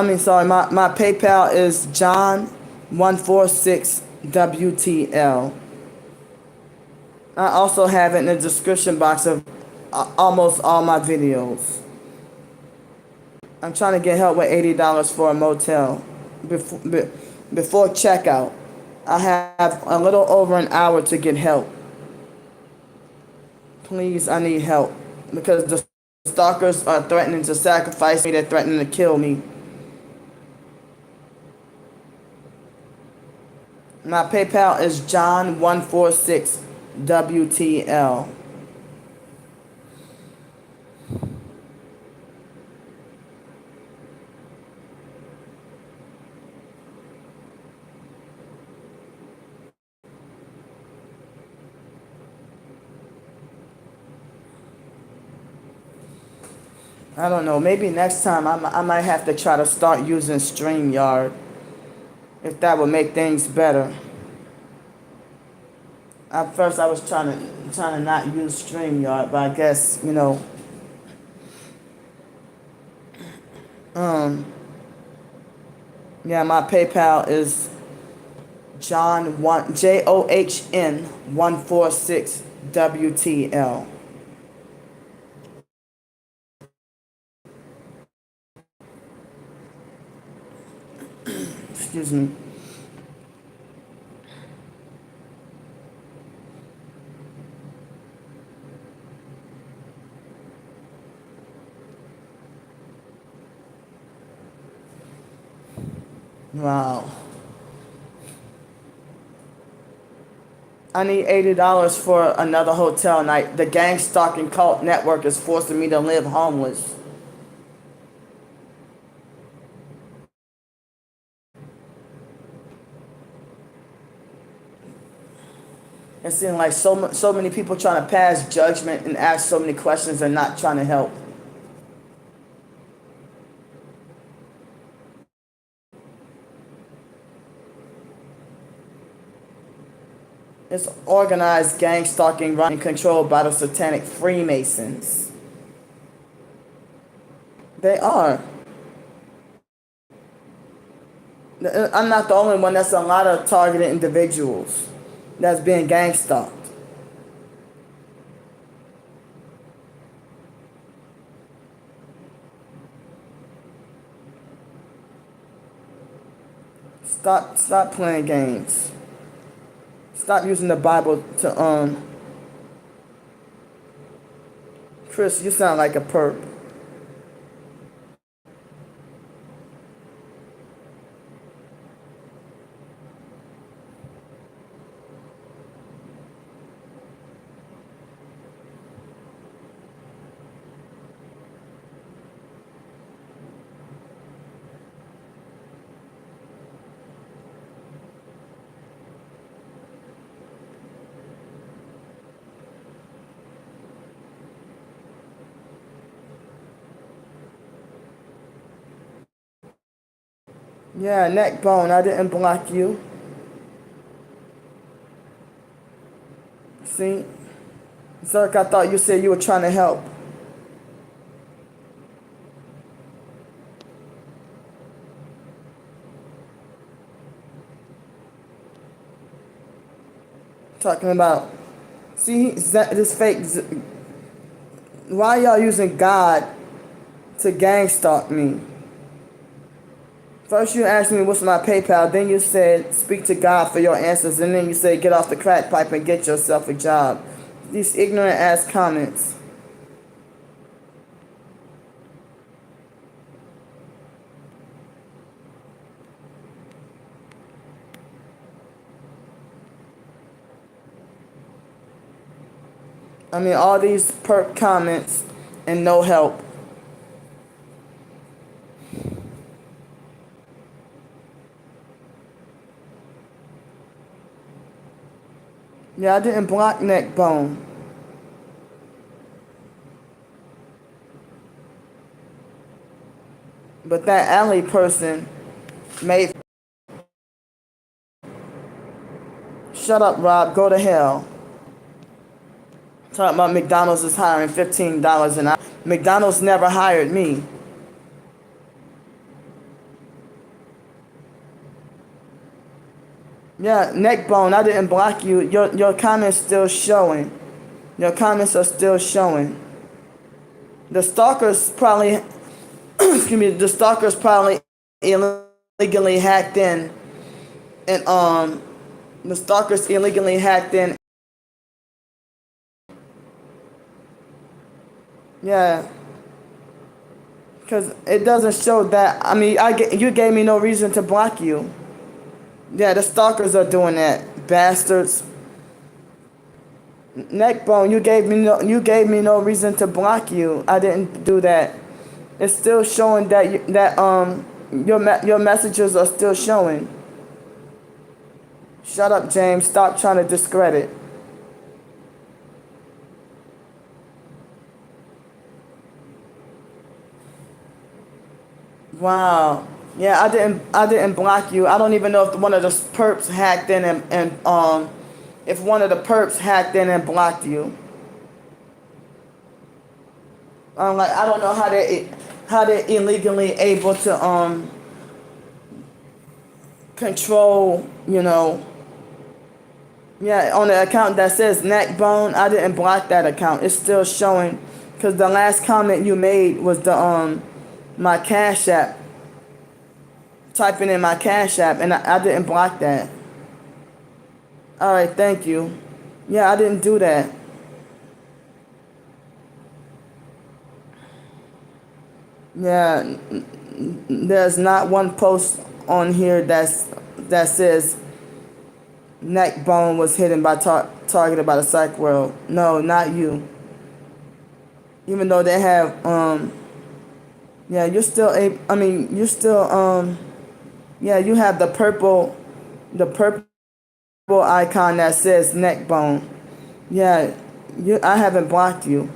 is John146WTL. I also have it in the description box of almost all my videos. I'm trying to get help with $80 for a motel before checkout. I have a little over an hour to get help. Please, I need help because the stalkers are threatening to sacrifice me. They're threatening to kill me. My PayPal is John146WTL. I don't know. Maybe next time I might have to try to start using StreamYard. If that would make things better. At first I was trying to not use StreamYard, but I guess, yeah, my PayPal is JOHN146WTL. Excuse me. Wow. I need $80 for another hotel night. The Gangstalking cult network is forcing me to live homeless. It seems like so many people trying to pass judgment and ask so many questions and not trying to help. It's organized gang stalking run and controlled by the satanic Freemasons. They are. I'm not the only one. That's a lot of targeted individuals that's being gang stalked. Stop playing games. Stop using the Bible to Chris, you sound like a perp. Yeah, neck bone, I didn't block you. See? Zerk, I thought you said you were trying to help. Talking about, see, this fake, why y'all using God to gang stalk me? First you asked me what's my PayPal, then you said speak to God for your answers, and then you said get off the crack pipe and get yourself a job. These ignorant ass comments. I mean, all these perp comments and no help. Yeah, I didn't block neck bone. But that alley person made... Shut up, Rob. Go to hell. Talking about McDonald's is hiring $15 an hour. McDonald's never hired me. Yeah, Neckbone, I didn't block you. Your comments still showing. Your comments are still showing. The stalkers probably, excuse me, the stalkers probably illegally hacked in, and the stalkers illegally hacked in. Yeah, because it doesn't show that. I mean, you gave me no reason to block you. Yeah, the stalkers are doing that, bastards. Neckbone, you gave me no reason to block you. I didn't do that. It's still showing that your messages are still showing. Shut up, James. Stop trying to discredit. Wow. Yeah, I didn't block you. I don't even know if one of the perps hacked in and if one of the perps hacked in and blocked you. I don't know how they're illegally able to control, yeah, on the account that says Neckbone. I didn't block that account. It's still showing because the last comment you made was the my Cash App. Typing in my Cash App, and I didn't block that. All right, thank you. Yeah, I didn't do that. Yeah, there's not one post on here that says Neckbone was hidden by targeted by the Psych World. No, not you. Even though they have yeah, you're still you're still yeah, you have the purple icon that says Neckbone. Yeah, I haven't blocked you.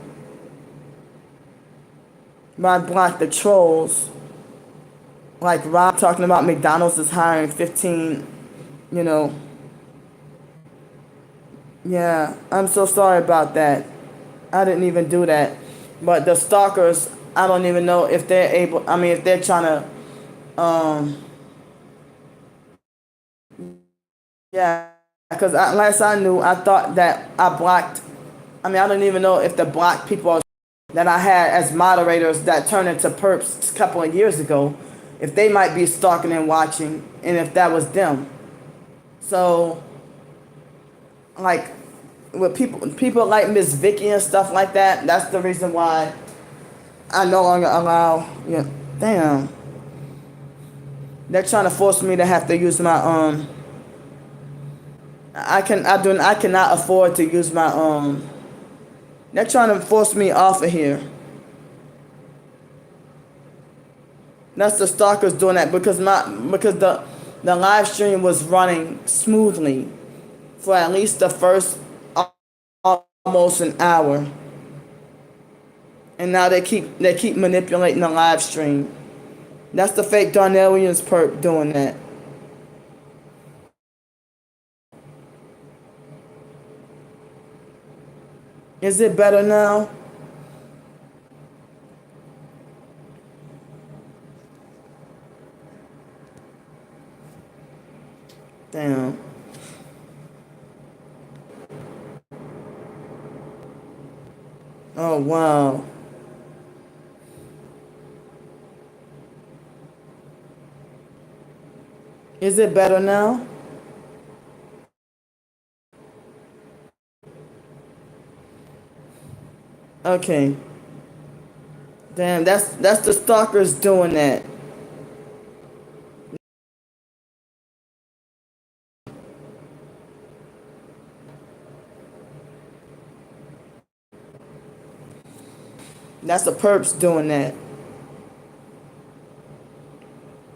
But I blocked the trolls. Like Rob talking about McDonald's is hiring 15, you know. Yeah, I'm so sorry about that. I didn't even do that. But the stalkers, I don't even know if they're able, if they're trying to, yeah, because last I knew, I thought that I blocked, I don't even know if the blocked people that I had as moderators that turned into perps a couple of years ago, if they might be stalking and watching, and if that was them. So, like, with people like Miss Vicky and stuff like that, that's the reason why I no longer allow, damn. They're trying to force me to have to use my, I cannot afford to use my, they're trying to force me off of here. That's the stalkers doing that because the live stream was running smoothly for at least the first almost an hour. And now they keep manipulating the live stream. That's the fake Darnellians perp doing that. Is it better now? Damn. Oh, wow. Is it better now? Okay. Damn, that's the stalkers doing that. That's the perps doing that.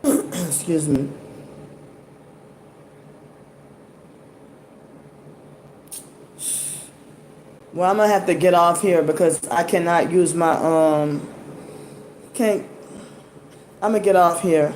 Excuse me. Well, I'm gonna have to get off here because I cannot use my can't. I'm gonna get off here.